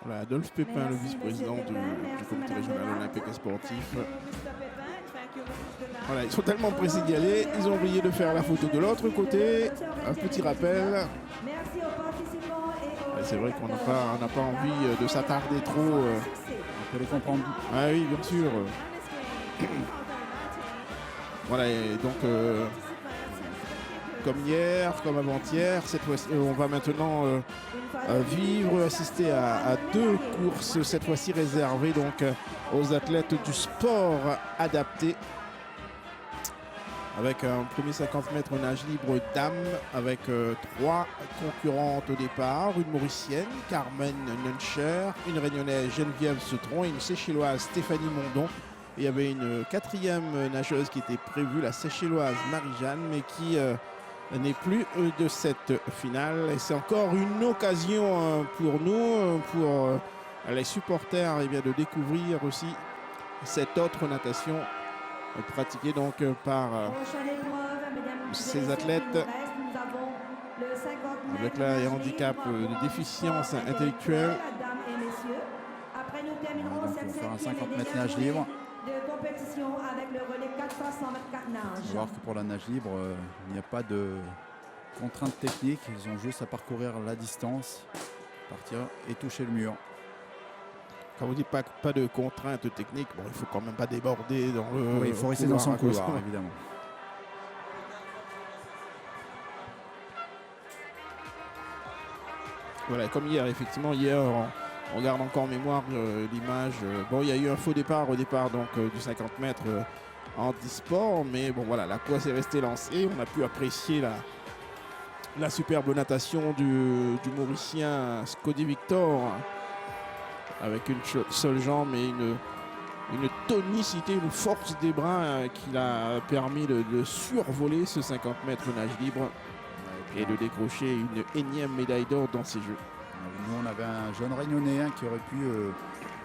S1: Voilà, Adolphe Pépin, le
S3: Merci,
S1: vice-président
S3: monsieur Pépin.
S1: du
S3: Merci,
S1: comité
S3: madame
S1: régional
S3: Donat.
S1: olympique et sportif.
S4: Thank you, Mr. Pépin. Thank you, Mrs. Donat.
S1: Voilà, ils sont tellement pressés d'y aller, ils ont oublié de faire la photo de l'autre côté. Un petit rappel.
S3: Merci aux participants et aux
S1: C'est vrai qu'on n'a pas envie de s'attarder trop.
S2: On peut les comprendre.
S1: Ah oui, bien sûr.
S4: Islands Games 2019.
S1: Voilà, et donc comme hier, comme avant-hier, cette fois-ci, on va maintenant assister à 2 courses, cette fois-ci réservées donc aux athlètes du sport adapté. avec un premier 50 mètres nage libre dame avec 3 concurrentes au départ, une mauricienne, Carmen Nuncher, une réunionnaise, Geneviève Sautron et une séchelloise, Stéphanie Mondon. Et il y avait une 4e nageuse qui était prévue, la séchelloise Marie-Jeanne, mais qui n'est plus de cette finale. Et c'est encore une occasion pour nous, pour les supporters, eh bien, de découvrir aussi cette autre natation pratiquée donc par ces athlètes avec le handicap de déficience intellectuelle.
S2: Donc on va faire un 50 mètres nage libre.
S3: De compétition avec le relais 400 mètres 4
S2: On va
S3: nages.
S2: voir que pour la nage libre, il n'y a pas de contraintes techniques. Ils ont juste à parcourir la distance, partir et toucher le mur.
S1: Quand vous dites pas de contraintes techniques, bon, il faut quand même pas déborder dans le.
S2: Oui, il faut rester dans son
S1: à cause.
S2: couloir, évidemment.
S1: Voilà, comme hier, effectivement, hier, on garde encore en mémoire l'image. Bon, il y a eu un faux départ au départ donc, du 50 mètres handisport, mais bon, voilà, la course est restée lancée. On a pu apprécier la superbe natation du Mauricien Scody Victor avec une seule jambe et une tonicité, une force des bras qui l'a permis de survoler ce 50 mètres nage libre et de décrocher une énième médaille d'or dans ces Jeux.
S2: Nous, on avait un jeune Réunionnais qui aurait pu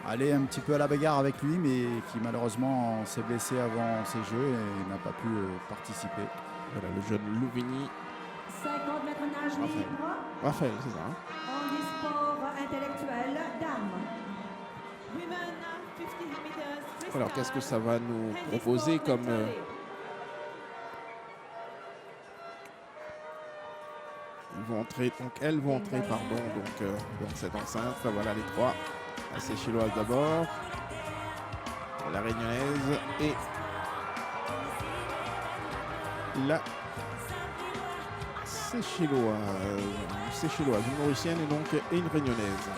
S2: aller un petit peu à la bagarre avec lui, mais qui malheureusement s'est blessé avant ces Jeux et n'a pas pu participer.
S1: Voilà, le jeune Louvigny.
S3: 50 mètres nage libre.
S1: Raphaël, c'est ça. Hein?
S3: Handisport intellectuel, dame.
S4: Women 50 meters freestyle.
S1: Alors, qu'est-ce que ça va nous proposer comme. Elles vont entrer dans cette enceinte. Voilà les 3. La séchelloise d'abord, la réunionnaise et la séchelloise. Une mauricienne et une réunionnaise.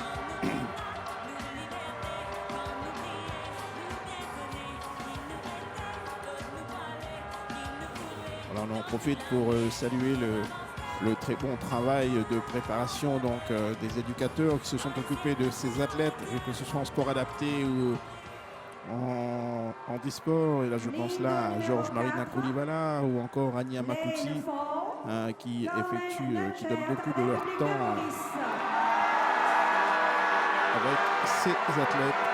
S1: Alors on en profite pour saluer le très bon travail de préparation donc, des éducateurs qui se sont occupés de ces athlètes, et que ce soit en sport adapté ou en handisport. Et là, je pense là à Georges-Marie Nakoulivala ou encore Ania Makouti qui donnent beaucoup de leur temps avec ces athlètes.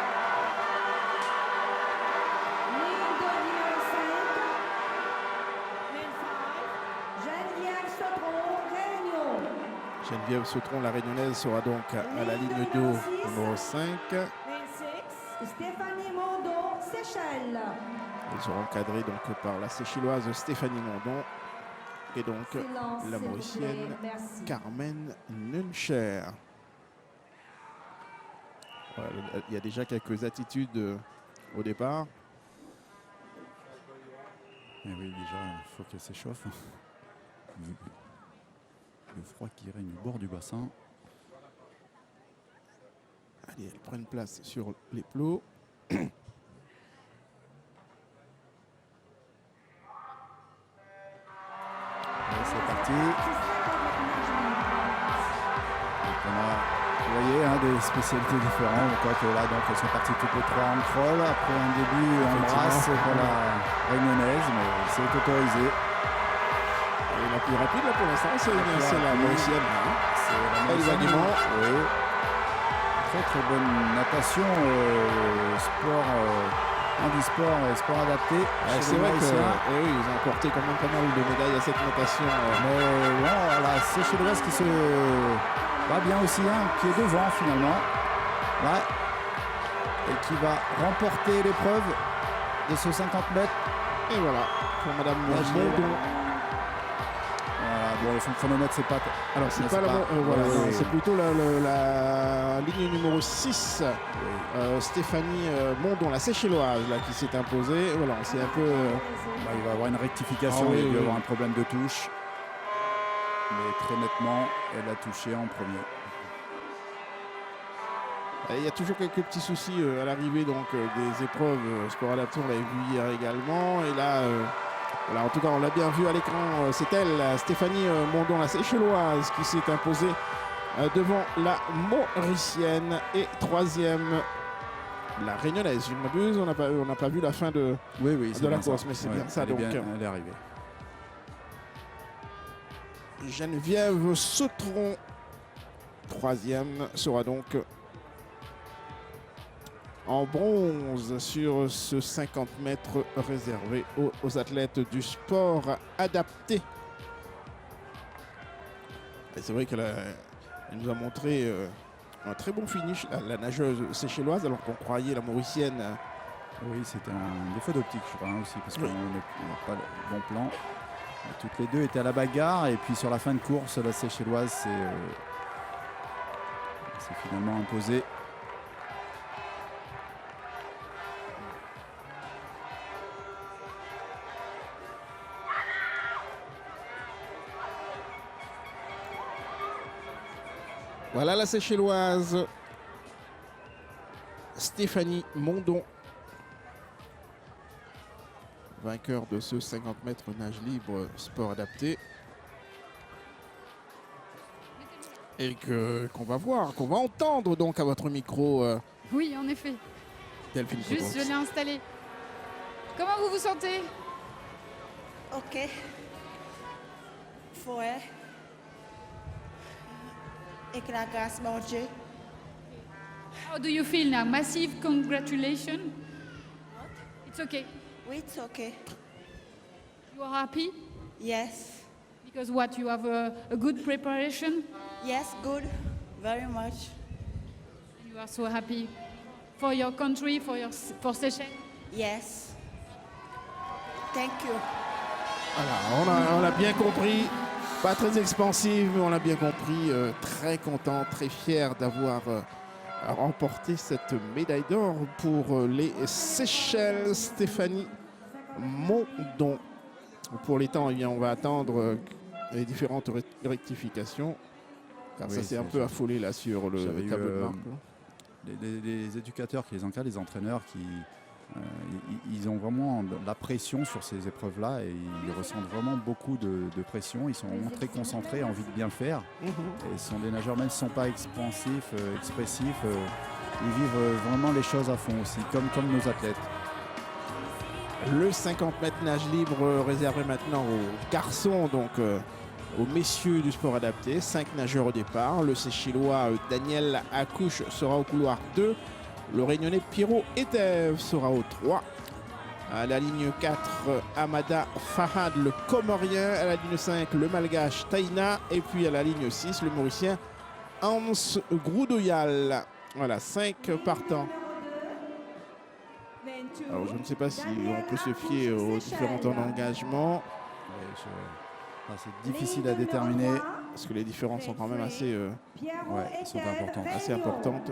S1: Geneviève Sautron, la réunionnaise, sera donc à la ligne d'eau numéro 5.
S3: Stéphanie Mondon, Seychelles.
S1: Ils seront encadrés donc par la séchelloise Stéphanie Mondon et donc la mauricienne Carmen Nuncher. Voilà, il y a déjà quelques attitudes au départ.
S2: Et oui, déjà, il faut qu'elle s'échauffe. Le froid qui règne au bord du bassin.
S1: Allez, elles prennent place sur les plots. Et
S2: c'est parti. Vous voyez, des spécialités différentes. Quoique là, donc, elles sont parties toutes les 3 en crawl. Après un début en brasse pour la réunionnaise, mais c'est autorisé.
S1: Et la plus rapide là, pour l'instant, c'est la mauricienne.
S2: C'est la
S1: mauricienne.
S2: Oui. Très bonne natation, sport, handisport et sport adapté.
S1: C'est vrai qu'ils ont apporté quand même pas mal de médailles à cette natation.
S2: Mais bon, la séchelloise qui se va bien aussi, qui est devant finalement. Ouais. Et qui va remporter l'épreuve de ce 50 mètres.
S1: Et voilà, pour Madame Mondon.
S2: Bon, le chronomètre, c'est pas.
S1: Alors, c'est pas c'est plutôt la ligne numéro 6, Stéphanie Mondon, la séchelloise, là, qui s'est imposée. Voilà, c'est un peu.
S2: Il va y avoir une rectification, il va y avoir un problème de touche. Mais très nettement, elle a touché en premier.
S1: Il y a toujours quelques petits soucis à l'arrivée donc des épreuves sport adapté, on l'avait vu hier également. Et là, Voilà, en tout cas, on l'a bien vu à l'écran, c'est elle, Stéphanie Mondon, la Seychelloise, qui s'est imposée devant la Mauricienne. Et troisième, la Réunionnaise. Je ne m'abuse, on n'a pas vu la fin de la course, mais c'est bien ça.
S2: Elle
S1: Donc,
S2: elle est arrivée.
S1: Geneviève Sautron, troisième, sera donc en bronze sur ce 50 mètres réservé aux athlètes du sport adapté. Et c'est vrai qu'elle nous a montré un très bon finish, la nageuse séchelloise, alors qu'on croyait la Mauricienne.
S2: Oui, c'était un défaut d'optique, je crois, aussi, parce qu'on n'a pas le bon plan. Toutes les deux étaient à la bagarre, et puis sur la fin de course, la Seychelloise s'est finalement imposée.
S1: Voilà la Seychelloise Stéphanie Mondon, vainqueur de ce 50 mètres nage libre sport adapté. Et qu'on va voir, qu'on va entendre donc à votre micro.
S5: Oui, en effet.
S1: Delphine
S5: Juste,
S1: Coutons.
S5: je l'ai installé. Comment vous vous sentez?
S8: Ok. Fouet. Et que la grâce, mon Dieu.
S5: How do you feel now? Massive congratulations. It's okay.
S8: Oui, it's okay.
S5: You are happy?
S8: Yes.
S5: Because what? You have a good preparation?
S8: Yes, good. Very much.
S5: You are so happy for your country, for Seychelles?
S8: Yes. Thank you.
S1: Voilà, on a bien compris. Pas très expansive, mais on l'a bien compris. Très content, très fier d'avoir remporté cette médaille d'or pour les Seychelles. Stéphanie Mondon. Pour les temps, eh bien, on va attendre les différentes rectifications. Car
S2: Oui,
S1: ça s'est un peu affolé là sur le
S2: J'avais eu,
S1: tableau de marque.
S2: les éducateurs qui les encadrent, les entraîneurs, ils ont vraiment de la pression sur ces épreuves-là et ils ressentent vraiment beaucoup de pression. Ils sont vraiment très concentrés, envie de bien faire. Et ce sont des nageurs, même s'ils ne sont pas expansifs, expressifs, ils vivent vraiment les choses à fond aussi, comme nos athlètes.
S1: Le 50 mètres nage libre réservé maintenant aux garçons, donc aux messieurs du sport adapté. 5 nageurs au départ. Le Seychellois Daniel Accouche sera au couloir 2. Le Réunionnais Pierrot Etève sera au 3. À la ligne 4, Amada Fahad, le Comorien. À la ligne 5, le Malgache Taïna. Et puis à la ligne 6, le Mauricien Hans Groudoyal. Voilà, 5 partants. Alors je ne sais pas si on peut se fier aux différents temps d'engagement.
S2: C'est difficile à déterminer.
S1: Parce que les différences sont quand même assez,
S2: sont importantes.
S1: assez importantes.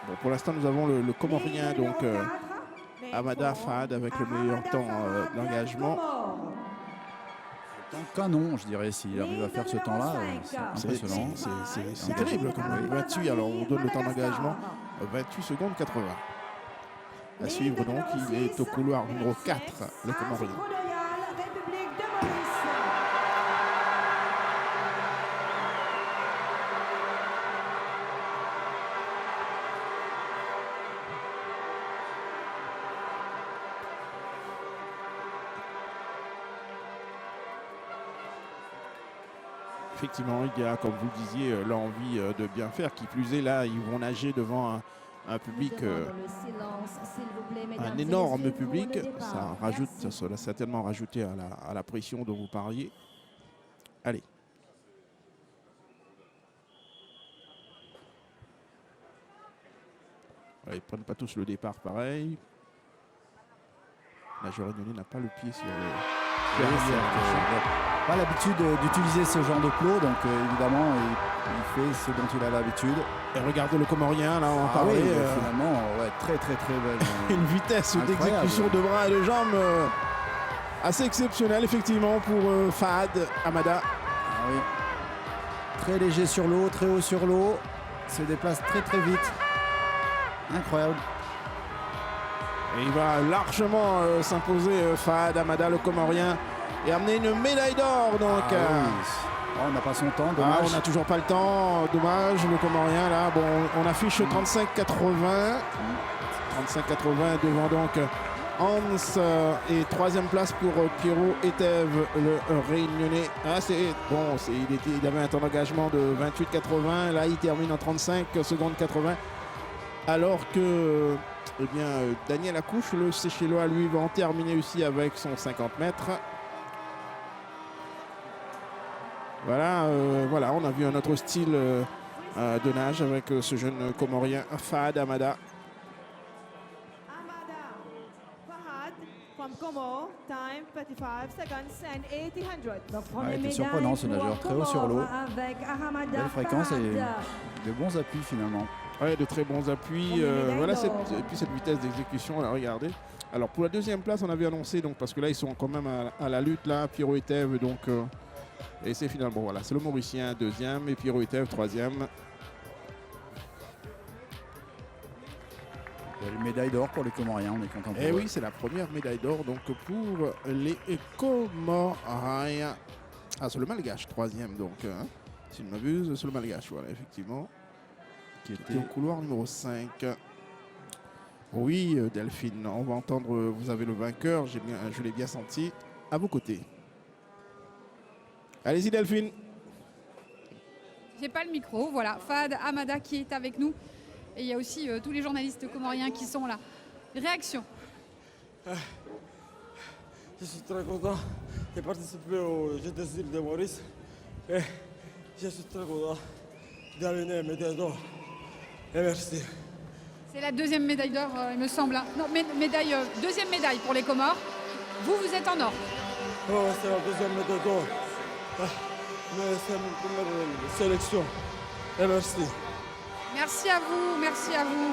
S1: Bon, pour l'instant, nous avons le Comorien, donc Amada Fahad, avec le meilleur temps d'engagement.
S2: Temps canon, je dirais, s'il arrive à faire ce temps-là, c'est impressionnant.
S1: C'est terrible quand même. 28, alors on donne le temps d'engagement, 28 secondes 80. À suivre donc, il est au couloir numéro 4, le Comorien.
S3: République de Maurice.
S1: Effectivement, il y a, comme vous le disiez, l'envie de bien faire. Qui plus est, là, ils vont nager devant un public, un énorme public. Ça rajoute, ça va certainement rajouter à la pression dont vous parliez. Allez. Voilà, ils ne prennent pas tous le départ pareil. La Réunionnais n'a pas le pied sur le...
S2: Pas l'habitude d'utiliser ce genre de plot, donc évidemment il fait ce dont il a l'habitude.
S1: Et regardez le Comorien, là on parlait.
S2: Oui, finalement, très belle.
S1: Une vitesse d'exécution de bras et de jambes assez exceptionnelle effectivement pour Fahad Amada.
S2: Oui. Très léger sur l'eau, très haut sur l'eau, se déplace très vite. Incroyable.
S1: Et il va largement s'imposer Fahad Hamada, le Comorien, et amener une médaille d'or. Donc,
S2: on n'a pas son temps,
S1: Ah,
S2: dommage.
S1: on n'a toujours pas le temps, dommage, le Comorien là. Bon, on affiche 35-80. 35-80 devant donc Hans et troisième place pour Pierrot Etève, le Réunionnais. Ah, c'est bon, il avait un temps d'engagement de 28-80. Là, il termine en 35 secondes 80. Alors que eh bien, Daniel Accouche, le Seychellois, lui, va en terminer aussi avec son 50 mètres. Voilà, voilà, on a vu un autre style de nage avec ce jeune Comorien Fahad Hamada.
S4: Hamada Fahad from Comore, time 35 seconds and 80 hundredths.
S3: Donc,
S2: Ouais,
S3: première
S2: il était
S3: médaille
S2: surprenant, ce
S3: pour
S2: nageur, très haut sur
S3: Comore
S2: l'eau.
S3: avec Hamada
S2: Belle fréquence et
S3: Fahad.
S2: de bons appuis finalement.
S1: Ouais, de très bons appuis.
S3: Première médaille
S1: Voilà,
S3: d'or.
S1: et puis cette vitesse d'exécution, là, regardez. Alors pour la deuxième place, on avait annoncé, donc, parce que là, ils sont quand même à la lutte, là, Pierrot Etève, donc, et c'est finalement, voilà, c'est le Mauricien deuxième et Pierrot Etève troisième.
S2: Belle médaille d'or pour les Comoriens, on est content pour
S1: Et
S2: eux.
S1: oui, c'est la première médaille d'or donc pour les Comoriens. Ah, c'est le Malgache, troisième donc. Hein, si je ne m'abuse, c'est le Malgache, voilà, effectivement. Qui était au couloir numéro 5. Oui, Delphine, on va entendre, vous avez le vainqueur, je l'ai bien senti, à vos côtés. Allez-y Delphine.
S5: J'ai pas le micro, voilà. Fahad Hamada qui est avec nous. Et il y a aussi tous les journalistes comoriens qui sont là. Réaction.
S9: Je suis très content de participer aux Jeux des îles de Maurice et je suis très content d'amener une médaille d'or. Et merci.
S5: C'est la deuxième médaille d'or, il me semble. Hein. Non, deuxième médaille pour les Comores. Vous êtes en or.
S9: Oh, c'est la deuxième médaille d'or. Mais c'est ma première sélection. Et merci.
S5: Merci à vous,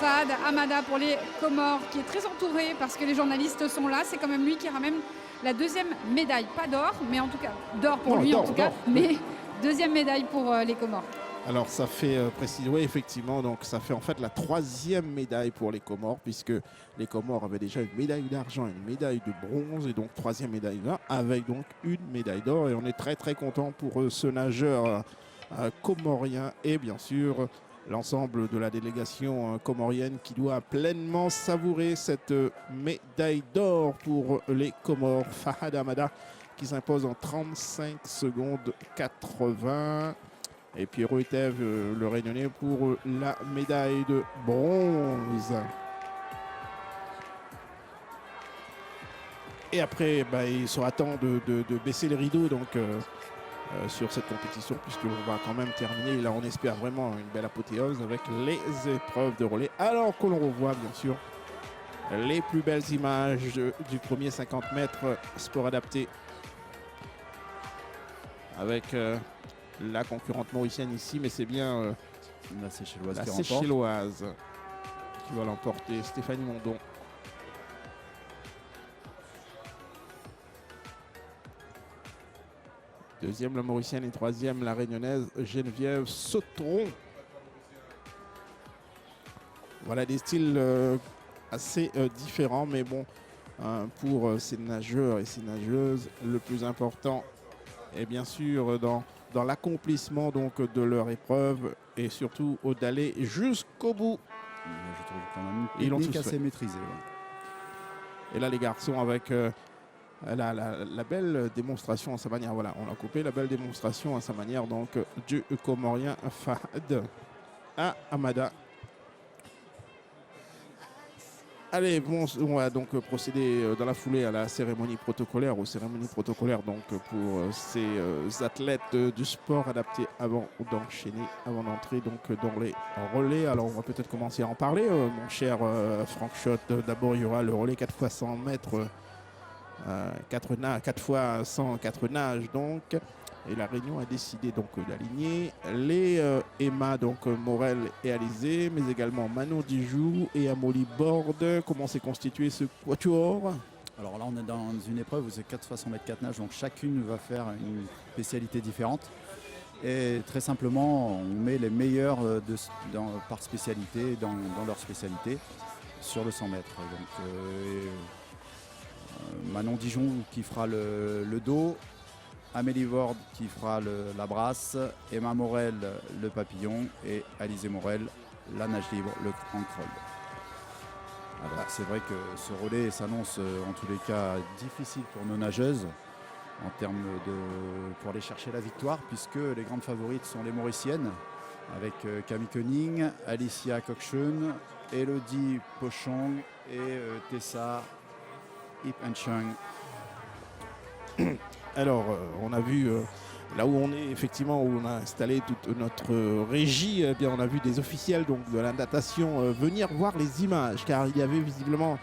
S5: Fahad Hamada pour les Comores, qui est très entouré parce que les journalistes sont là. C'est quand même lui qui ramène la deuxième médaille. Pas d'or, mais en tout cas, d'or pour
S1: Non,
S5: lui
S1: d'or,
S5: en tout cas,
S1: d'or.
S5: mais deuxième médaille pour les Comores.
S1: Alors ça fait préciser, oui effectivement, donc ça fait en fait la troisième médaille pour les Comores, puisque les Comores avaient déjà une médaille d'argent, une médaille de bronze, et donc troisième médaille là, avec donc une médaille d'or, et on est très très content pour ce nageur comorien, et bien sûr l'ensemble de la délégation comorienne qui doit pleinement savourer cette médaille d'or pour les Comores. Fahad Hamada qui s'impose en 35 secondes 80. Et Pierrot Etève, le Réunionnais, pour la médaille de bronze. Et après, il sera temps de baisser les rideaux donc, sur cette compétition, puisqu'on va quand même terminer. Là, on espère vraiment une belle apothéose avec les épreuves de relais. Alors que l'on revoit, bien sûr, les plus belles images du premier 50 mètres sport adapté. Avec la concurrente mauricienne ici, mais c'est bien
S2: la Seychelloise
S1: la
S2: qui remporte.
S1: Seychelloise qui va l'emporter, Stéphanie Mondon. Deuxième la mauricienne et troisième la réunionnaise Geneviève Sautron. Voilà des styles assez différents, mais bon, pour ces nageurs et ces nageuses, le plus important est bien sûr dans l'accomplissement donc de leur épreuve et surtout d'aller jusqu'au bout.
S2: Je trouve quand même
S1: Ils
S2: une
S1: l'ont
S2: technique
S1: tous
S2: assez
S1: fait.
S2: maîtrisée. Ouais.
S1: Et là les garçons avec la belle démonstration à sa manière. Voilà, on a coupé la belle démonstration à sa manière donc du Comorien Fahad Hamada. Allez, bon, on va donc procéder dans la foulée à la cérémonie protocolaire, aux cérémonies protocolaires donc pour ces athlètes du sport adapté avant d'enchaîner, avant d'entrer donc dans les relais. Alors on va peut-être commencer à en parler, mon cher Franck Schott. D'abord il y aura le relais 4 x 100 mètres, 4 fois 100, 4 nages donc. Et la Réunion a décidé donc d'aligner les Emma, donc Morel et Alizé, mais également Manon Dijoux et Amoli Borde. Comment s'est constitué ce quatuor?
S2: Alors là, on est dans une épreuve où c'est 4 fois 100 mètres 4 nages, donc chacune va faire une spécialité différente. Et très simplement, on met les meilleurs par spécialité dans leur spécialité. sur le 100 mètres. Donc, Manon Dijon qui fera le dos, Amélie Ward qui fera la brasse, Emma Morel le papillon et Alizé Morel la nage libre, le grand crawl. Alors, c'est vrai que ce relais s'annonce en tous les cas difficile pour nos nageuses en termes pour aller chercher la victoire, puisque les grandes favorites sont les Mauriciennes avec Camille Koenig, Alicia Kokchun, Elodie Pochong et Tessa Ip-Enchang.
S1: Alors, on a vu là où on est, effectivement, où on a installé toute notre régie, eh bien, on a vu des officiels donc, de la natation venir voir les images, car il y avait visiblement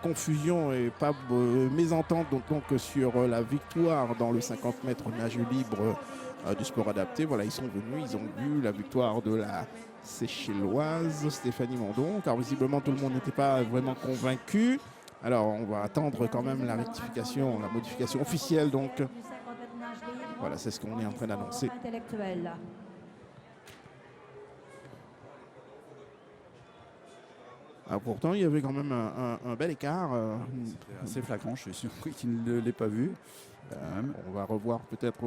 S1: confusion et pas mésentente donc, sur la victoire dans le 50 mètres nage libre du sport adapté. Voilà, ils sont venus, ils ont vu la victoire de la Seychelloise Stéphanie Mondon, car visiblement tout le monde n'était pas vraiment convaincu. Alors, on va attendre quand même la rectification, la modification officielle. Donc, voilà, c'est ce qu'on est en train d'annoncer. Alors, pourtant, il y avait quand même un bel écart.
S2: C'était assez flagrant, je suis surpris qu'il ne l'ait pas vu.
S1: On va revoir peut-être.